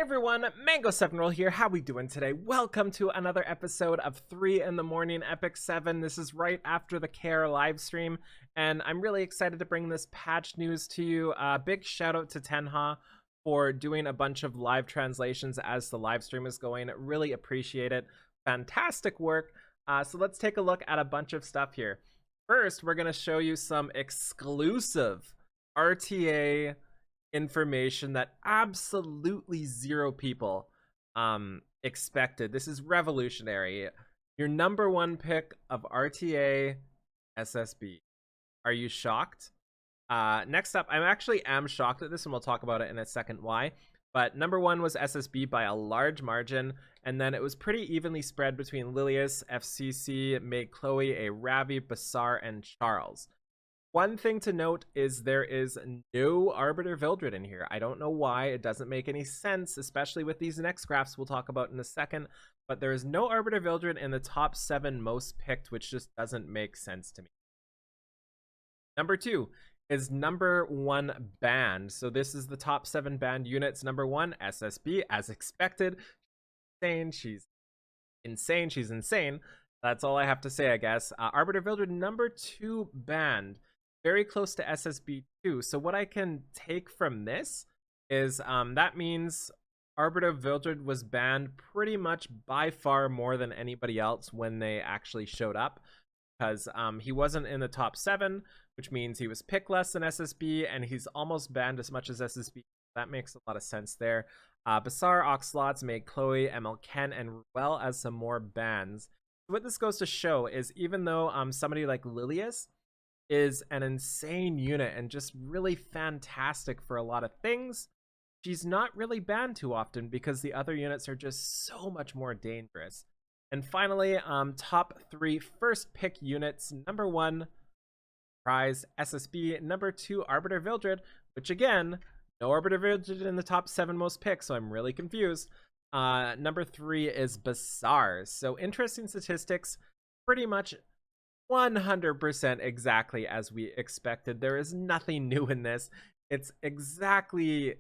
Hey everyone, Mango7Roll here. How we doing today? Welcome to another episode of 3 in the Morning Epic 7. This is right after the Care live stream, and I'm really excited to bring this patch news to you. Big shout out to Tenha for doing a bunch of live translations as the live stream is going. Really appreciate it. Fantastic work. So let's take a look at a bunch of stuff here. First, we're going to show you some exclusive RTA information that absolutely zero people expected. This is revolutionary. Your number one pick of RTA SSB. Are you shocked? Next up, I actually am shocked at this, and we'll talk about it in a second why. But number one was SSB by a large margin, and then it was pretty evenly spread between Lilius, FCC, Meg Chloe, a Ravi, BASAR, and Charles. One thing to note is there is no Arbiter Vildred in here. I don't know why. It doesn't make any sense, especially with these next graphs we'll talk about in a second. But there is no Arbiter Vildred in the top 7 most picked, which just doesn't make sense to me. Number 2 is number 1 banned. So this is the top 7 banned units. Number 1, SSB, as expected. She's insane. She's insane. That's all I have to say, I guess. Arbiter Vildred, number 2 banned. Very close to SSB 2. So what I can take from this is that means Arbiter Vildred was banned pretty much by far more than anybody else when they actually showed up, because he wasn't in the top 7, which means he was picked less than SSB, and he's almost banned as much as SSB. That makes a lot of sense there. BASAR, Oxlots, Meg Chloe, ML Ken, and well as some more bans. What this goes to show is even though somebody like Lilius is an insane unit and just really fantastic for a lot of things, she's not really banned too often because the other units are just so much more dangerous. And finally, top 3 first pick units. Number 1, prize SSB. Number 2, Arbiter Vildred, which again, no Arbiter Vildred in the top 7 most picked, so I'm really confused. Number 3 is BASAR. So interesting statistics, pretty much 100% exactly as we expected. There is nothing new in this. It's exactly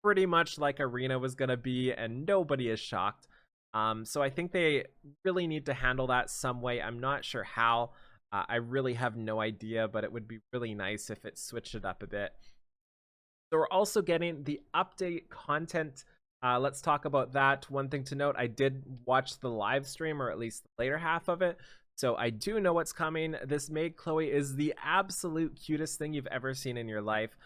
pretty much like Arena was going to be, and nobody is shocked. So I think they really need to handle that some way. I'm not sure how. I really have no idea, but it would be really nice if it switched it up a bit. So we're also getting the update content. Let's talk about that. One thing to note, I did watch the live stream, or at least the later half of it. So I do know what's coming. This Meg Chloe is the absolute cutest thing you've ever seen in your life.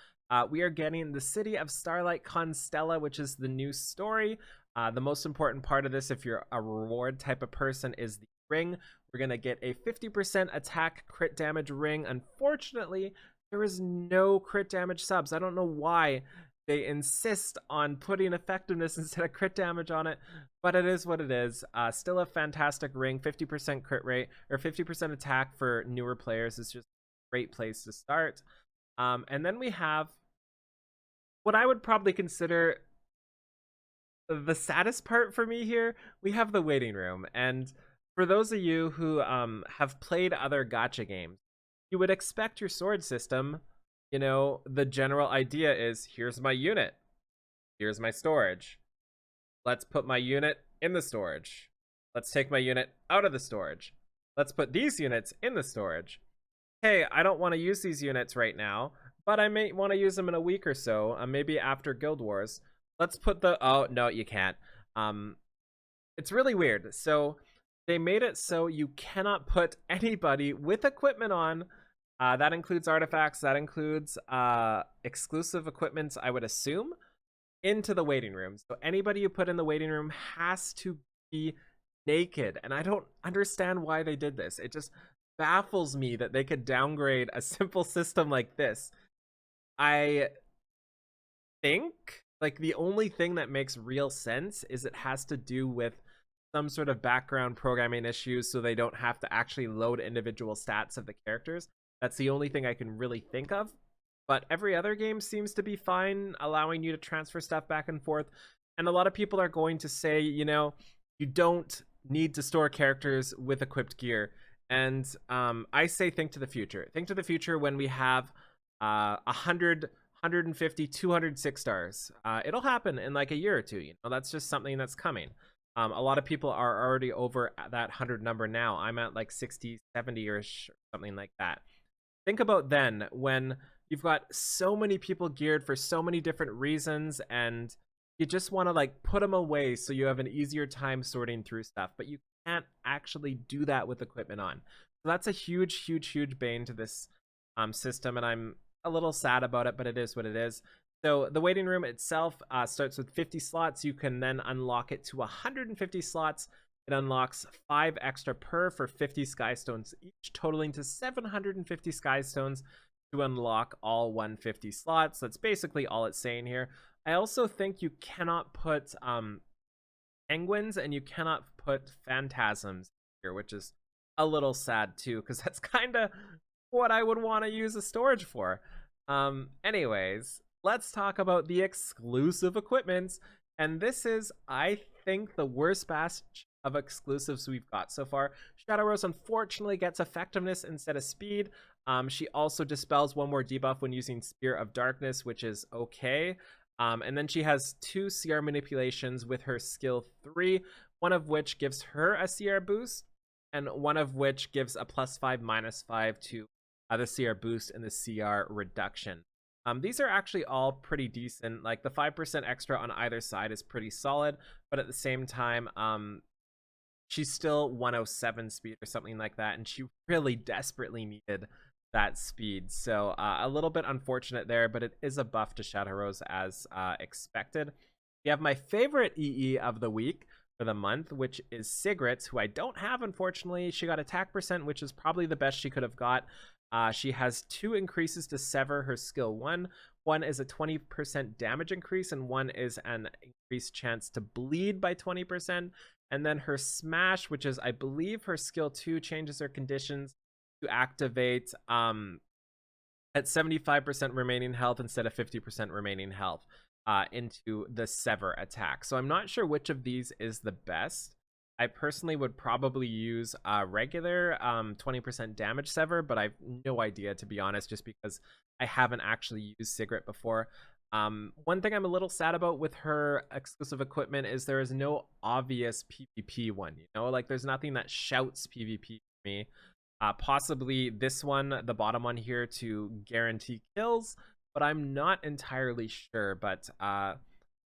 We are getting the City of Starlight Constella, which is the new story. The most important part of this, if you're a reward type of person, is the ring. We're going to get a 50% attack crit damage ring. Unfortunately, there is no crit damage subs. I don't know why they insist on putting effectiveness instead of crit damage on it, but it is what it is. Still a fantastic ring. 50% crit rate, or 50% attack for newer players is just a great place to start. And then we have what I would probably consider the saddest part for me here. We have the waiting room. And for those of you who have played other gacha games, you would expect your sword system, you know, the general idea is, here's my unit, here's my storage, let's put my unit in the storage, let's take my unit out of the storage, let's put these units in the storage. Hey, I don't want to use these units right now, but I may want to use them in a week or so, maybe after Guild Wars. Let's put the, oh no, you can't. It's really weird. So they made it so you cannot put anybody with equipment on. That includes artifacts, that includes exclusive equipment, I would assume, into the waiting room. So anybody you put in the waiting room has to be naked. And I don't understand why they did this. It just baffles me that they could downgrade a simple system like this. I think, like, the only thing that makes real sense is it has to do with some sort of background programming issues, so they don't have to actually load individual stats of the characters. That's the only thing I can really think of. But every other game seems to be fine, allowing you to transfer stuff back and forth. And a lot of people are going to say, you know, you don't need to store characters with equipped gear. And I say think to the future. Think to the future when we have 100 150, 200 6-stars. It'll happen in like a year or two. You know, that's just something that's coming. A lot of people are already over at that 100 number now. I'm at like 60, 70 or something like that. Think about then when you've got so many people geared for so many different reasons, and you just want to like put them away so you have an easier time sorting through stuff, but you can't actually do that with equipment on. So that's a huge bane to this system, and I'm a little sad about it, but it is what it is. So the waiting room itself starts with 50 slots. You can then unlock it to 150 slots. It unlocks 5 extra per for 50 sky stones each, totaling to 750 sky stones to unlock all 150 slots. That's basically all it's saying here. I also think you cannot put penguins and you cannot put phantasms here, which is a little sad too, because that's kind of what I would want to use a storage for. Anyways, let's talk about the exclusive equipments. And this is, I think, the worst batch of exclusives we've got so far. Shadow Rose unfortunately gets effectiveness instead of speed. She also dispels one more debuff when using Spear of Darkness, which is okay. And then she has 2 CR manipulations with her skill 3, one of which gives her a CR boost, and one of which gives a +5, -5 to the CR boost and the CR reduction. These are actually all pretty decent. Like the 5% extra on either side is pretty solid, but at the same time, she's still 107 speed or something like that, and she really desperately needed that speed. So a little bit unfortunate there, but it is a buff to Shadow Rose as expected. We have my favorite EE of the week for the month, which is Sigrid, who I don't have, unfortunately. She got attack percent, which is probably the best she could have got. She has 2 increases to sever her skill 1. One is a 20% damage increase, and one is an increased chance to bleed by 20%. And then her smash, which is, I believe, her skill 2, changes her conditions to activate at 75% remaining health instead of 50% remaining health into the sever attack. So I'm not sure which of these is the best. I personally would probably use regular 20% damage sever, but I have no idea, to be honest, just because I haven't actually used Sigrid before. One thing I'm a little sad about with her exclusive equipment is there is no obvious PvP one, you know, like there's nothing that shouts PvP for me. Possibly this one, the bottom one here, to guarantee kills, but I'm not entirely sure. But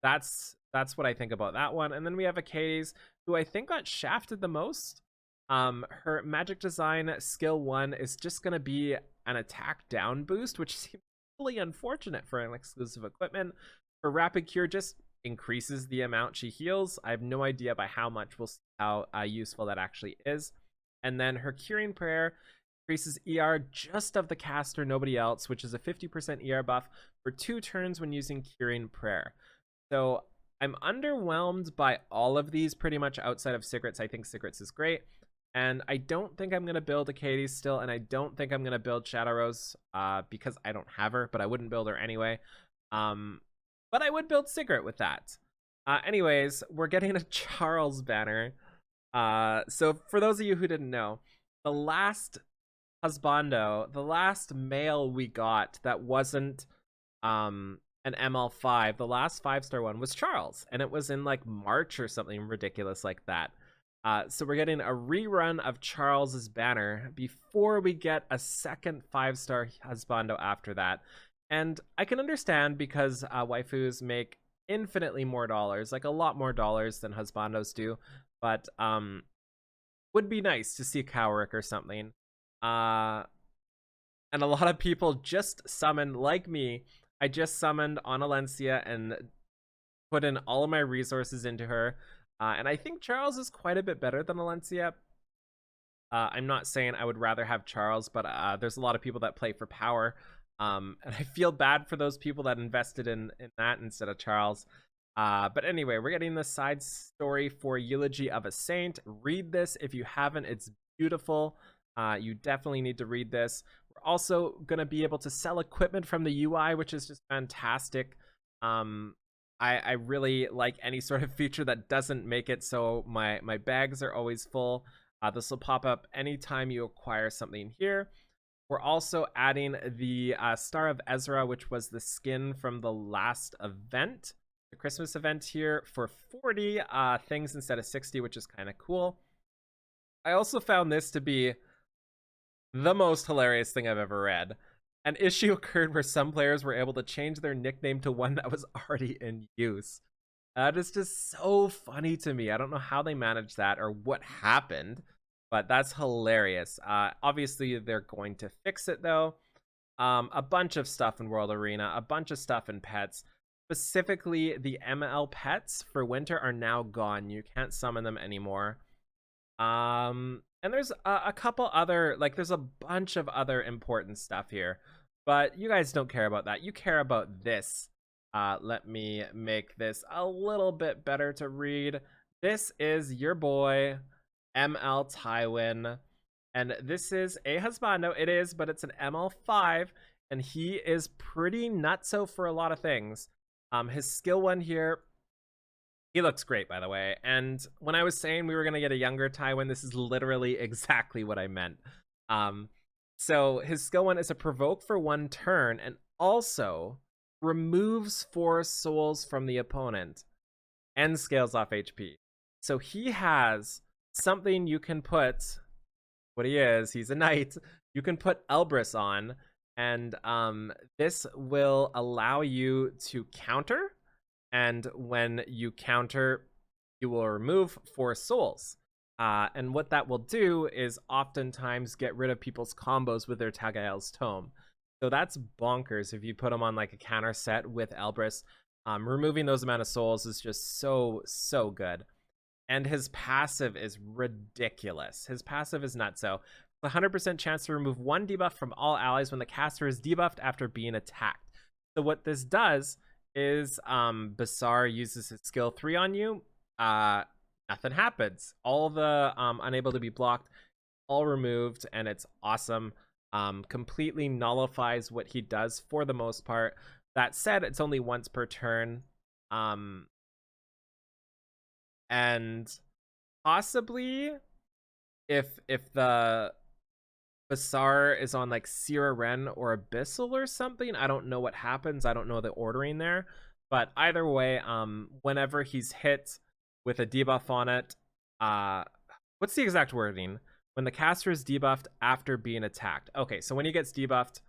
that's what I think about that one. And then we have Achilles, who I think got shafted the most. Her magic design skill 1 is just going to be an attack down boost, which seems really unfortunate for an exclusive equipment. Her rapid cure just increases the amount she heals. I have no idea by how much. We'll see how useful that actually is. And then her curing prayer increases ER just of the caster, nobody else, which is a 50% ER buff for 2 turns when using curing prayer. So I'm underwhelmed by all of these pretty much outside of Sigrid's. I think Sigrid's is great. And I don't think I'm going to build Achilles still, and I don't think I'm going to build Shadow Rose because I don't have her, but I wouldn't build her anyway. But I would build Sigrid with that. Anyways, we're getting a Charles banner. So for those of you who didn't know, the last husbando, the last male we got that wasn't an ML5, the last 5-star one was Charles, and it was in like March or something ridiculous like that. So we're getting a rerun of Charles's banner before we get a second 5-star husbando after that. And I can understand because waifus make infinitely more dollars, like a lot more dollars than husbandos do. But would be nice to see Cowrick or something. And a lot of people just summoned, like me. I just summoned on Alencia and put in all of my resources into her. And I think Charles is quite a bit better than Alencia. I'm not saying I would rather have Charles, but there's a lot of people that play for power. And I feel bad for those people that invested in that instead of Charles. But anyway, we're getting the side story for Eulogy of a Saint. Read this if you haven't. It's beautiful. You definitely need to read this. We're also going to be able to sell equipment from the UI, which is just fantastic. I really like any sort of feature that doesn't make it so my bags are always full. This will pop up anytime you acquire something here. We're also adding the Star of Ezra, which was the skin from the last event, the Christmas event here, for 40 things instead of 60, which is kind of cool. I also found this to be the most hilarious thing I've ever read. An issue occurred where some players were able to change their nickname to one that was already in use. That is just so funny to me. I don't know how they managed that or what happened, but that's hilarious. Obviously, they're going to fix it, though. A bunch of stuff in World Arena, a bunch of stuff in pets. Specifically, the ML pets for winter are now gone. You can't summon them anymore. And there's a couple other, like, there's a bunch of other important stuff here, but you guys don't care about that. You care about this. Let me make this a little bit better to read. This is your boy, ML Tywin, and this is a husbando. It is, but it's an ML5, and he is pretty nutso for a lot of things. His skill one here, he looks great, by the way. And when I was saying we were going to get a younger Tywin, this is literally exactly what I meant. So his skill one is a provoke for 1 turn and also removes 4 souls from the opponent and scales off HP. So he has something you can put, what he is, he's a knight, you can put Elbrus on, and this will allow you to counter. And when you counter, you will remove 4 souls. And what that will do is oftentimes get rid of people's combos with their Tagael's Tome. So that's bonkers if you put them on like a counter set with Elbrus. Removing those amount of souls is just so, so good. And his passive is ridiculous. His passive is nutso. 100% chance to remove 1 debuff from all allies when the caster is debuffed after being attacked. So what this does is BASAR uses his skill 3 on you, nothing happens. All the unable to be blocked, all removed, and it's awesome. Completely nullifies what he does for the most part. That said, it's only once per turn, and possibly if the BASAR is on like Sierra Ren or Abyssal or something, I don't know what happens. I don't know the ordering there, but either way, whenever he's hit with a debuff on it, what's the exact wording? When the caster is debuffed after being attacked. Okay, so when he gets debuffed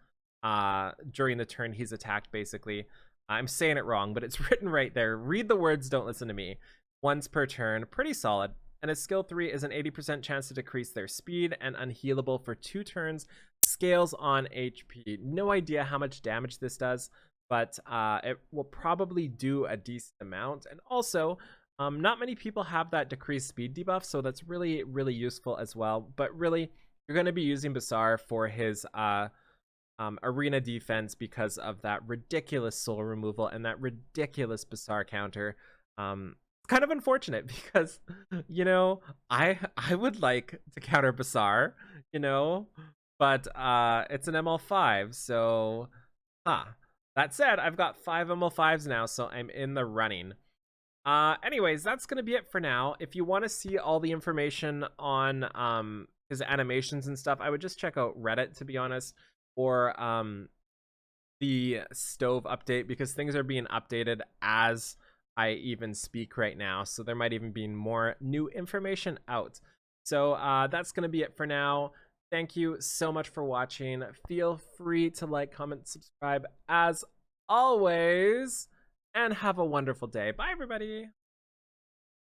during the turn he's attacked, basically. I'm saying it wrong, but it's written right there. Read the words, don't listen to me. Once per turn, pretty solid. And his skill 3 is an 80% chance to decrease their speed and unhealable for 2 turns. Scales on HP. No idea how much damage this does, but it will probably do a decent amount. And also, not many people have that decreased speed debuff, so that's really, really useful as well. But really, you're going to be using BASAR for his arena defense because of that ridiculous soul removal and that ridiculous BASAR counter. Kind of unfortunate because, you know, I would like to counter BASAR, you know, but it's an ML5, so that said, I've got 5 ML5s now, so I'm in the running. Anyways, that's gonna be it for now. If you want to see all the information on his animations and stuff, I would just check out Reddit, to be honest, or the stove update, because things are being updated as I even speak right now, so there might even be more new information out. So that's gonna be it for now. Thank you so much for watching. Feel free to like, comment, subscribe as always, and have a wonderful day. Bye everybody.